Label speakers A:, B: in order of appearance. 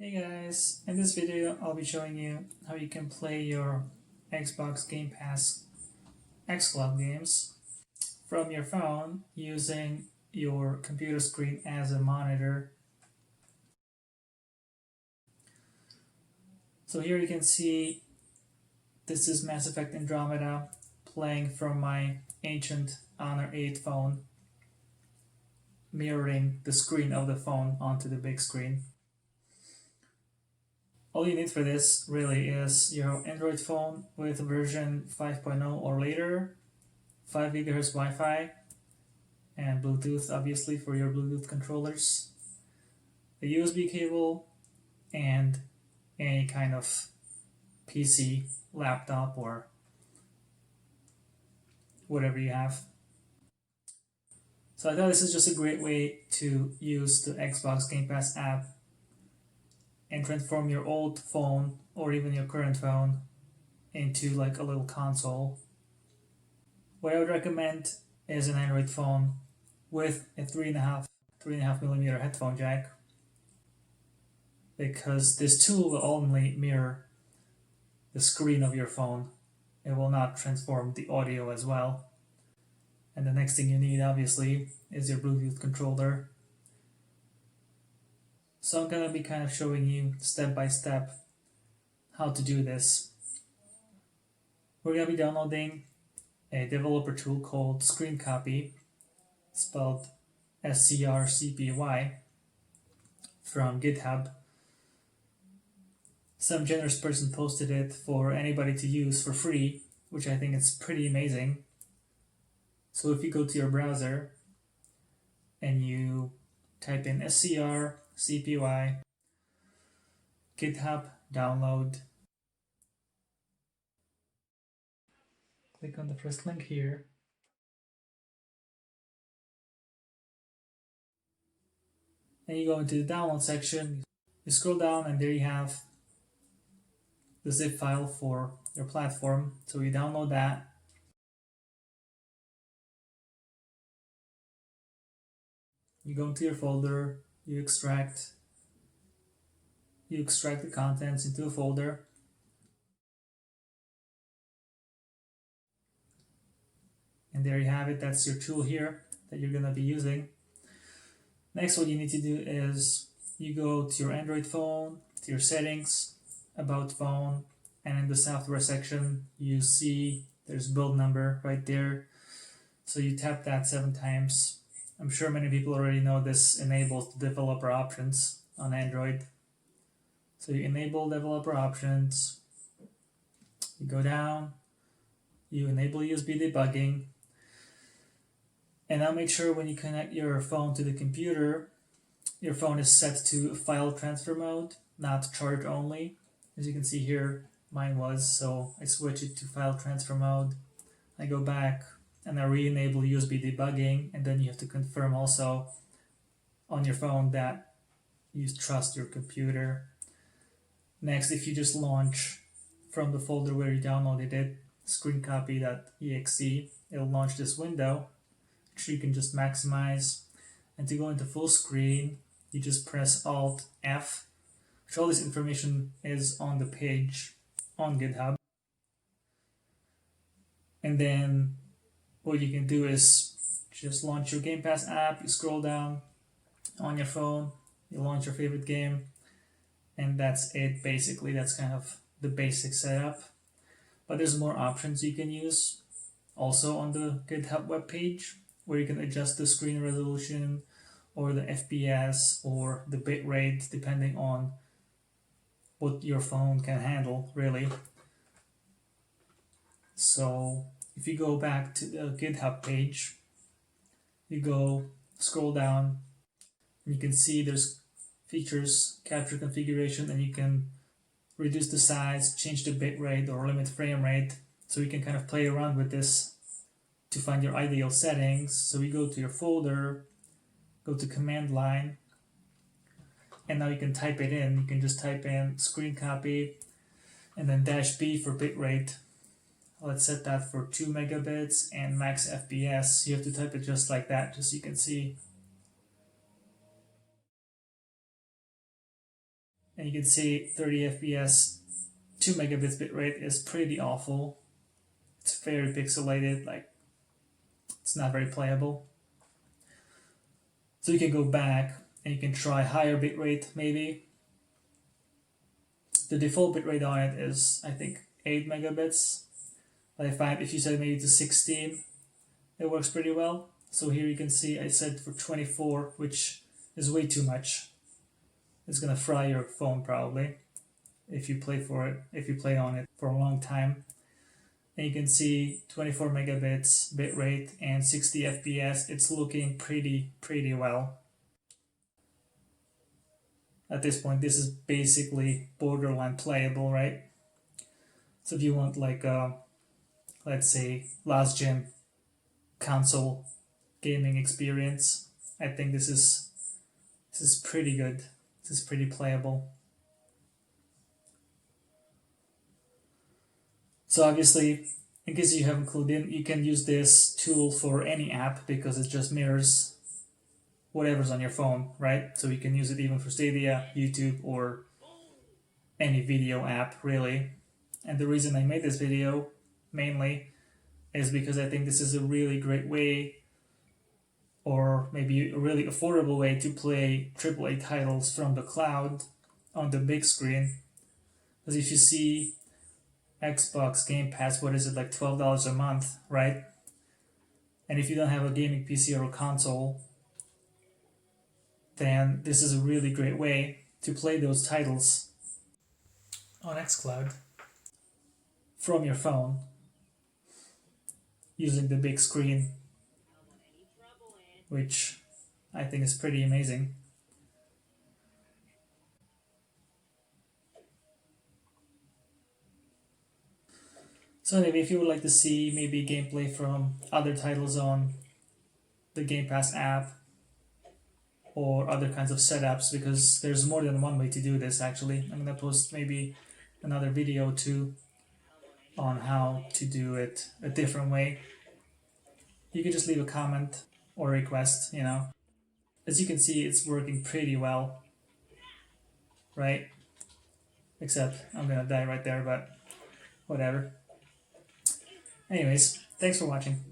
A: Hey guys, in this video I'll be showing you how you can play your Xbox Game Pass xCloud games from your phone using your computer screen as a monitor. So here you can see this is Mass Effect Andromeda playing from my ancient Honor 8 phone, mirroring the screen of the phone onto the big screen. All you need for this really is your Android phone with version 5.0 or later, 5 GHz Wi-Fi, and Bluetooth obviously for your Bluetooth controllers, a USB cable, and any kind of PC, laptop, or whatever you have. So I thought this is just a great way to use the Xbox Game Pass app and transform your old phone or even your current phone into like a little console. What I would recommend is an Android phone with a 3.5 millimeter headphone jack, because this tool will only mirror the screen of your phone. It will not transform the audio as well. And the next thing you need obviously is your Bluetooth controller. So I'm gonna be kind of showing you step by step how to do this. We're gonna be downloading a developer tool called ScreenCopy, spelled SCRCPY, from GitHub. Some generous person posted it for anybody to use for free, which I think is pretty amazing. So if you go to your browser and you type in SCRCPY, GitHub, download, click on the first link here. And you go into the download section, you scroll down, and there you have the zip file for your platform. So you download that. You go into your folder, you extract the contents into a folder. And there you have it. That's your tool here that you're going to be using. Next, what you need to do is you go to your Android phone, to your settings, about phone, and in the software section you see there's build number right there. So you tap that 7 times. I'm sure many people already know this enables developer options on Android. So you enable developer options, you go down, you enable USB debugging, and now make sure when you connect your phone to the computer, your phone is set to file transfer mode, not charge only. As you can see here, mine was, so I switch it to file transfer mode. I go back and I re-enable USB debugging, and then you have to confirm also on your phone that you trust your computer. Next, if you just launch from the folder where you downloaded it, screencopy.exe, it'll launch this window, which you can just maximize. And to go into full screen, you just press Alt F, which all this information is on the page on GitHub. And then what you can do is just launch your Game Pass app, you scroll down on your phone, you launch your favorite game, and that's it basically. That's kind of the basic setup. But there's more options you can use also on the GitHub webpage, where you can adjust the screen resolution or the FPS or the bitrate depending on what your phone can handle really. So if you go back to the GitHub page, you go scroll down, and you can see there's features, capture configuration, and you can reduce the size, change the bitrate, or limit frame rate. So you can kind of play around with this to find your ideal settings. So you go to your folder, go to command line, and now you can type it in. You can just type in ScreenCopy and then -B for bitrate. Let's set that for 2 megabits and max FPS. You have to type it just like that, just so you can see. and you can see 30 FPS, 2 megabits bitrate is pretty awful. It's very pixelated, like it's not very playable. So you can go back and you can try higher bitrate maybe. The default bitrate on it is I think 8 megabits. But I find if you set maybe to 16, it works pretty well. So here you can see I set for 24, which is way too much. It's gonna fry your phone probably if you play on it for a long time. And you can see 24 megabits bitrate and 60 FPS. It's looking pretty well. At this point, this is basically borderline playable, right? So if you want like let's say last gen console gaming experience, I think this is pretty good. This is pretty playable. So obviously, in case you haven't clued in, you can use this tool for any app because it just mirrors whatever's on your phone, right? So you can use it even for Stadia, YouTube, or any video app, really. And the reason I made this video, mainly, is because I think this is a really great way, or maybe a really affordable way to play AAA titles from the cloud on the big screen. Because if you see Xbox Game Pass, what is it, like $12 a month, right? And if you don't have a gaming PC or a console, then this is a really great way to play those titles on xCloud from your phone using the big screen, which I think is pretty amazing. So anyway, if you would like to see maybe gameplay from other titles on the Game Pass app or other kinds of setups, because there's more than one way to do this actually. I'm gonna post maybe another video too on how to do it a different way. You can just leave a comment or request, you know. As you can see, it's working pretty well, right? Except I'm gonna die right there, but whatever. Anyways, thanks for watching.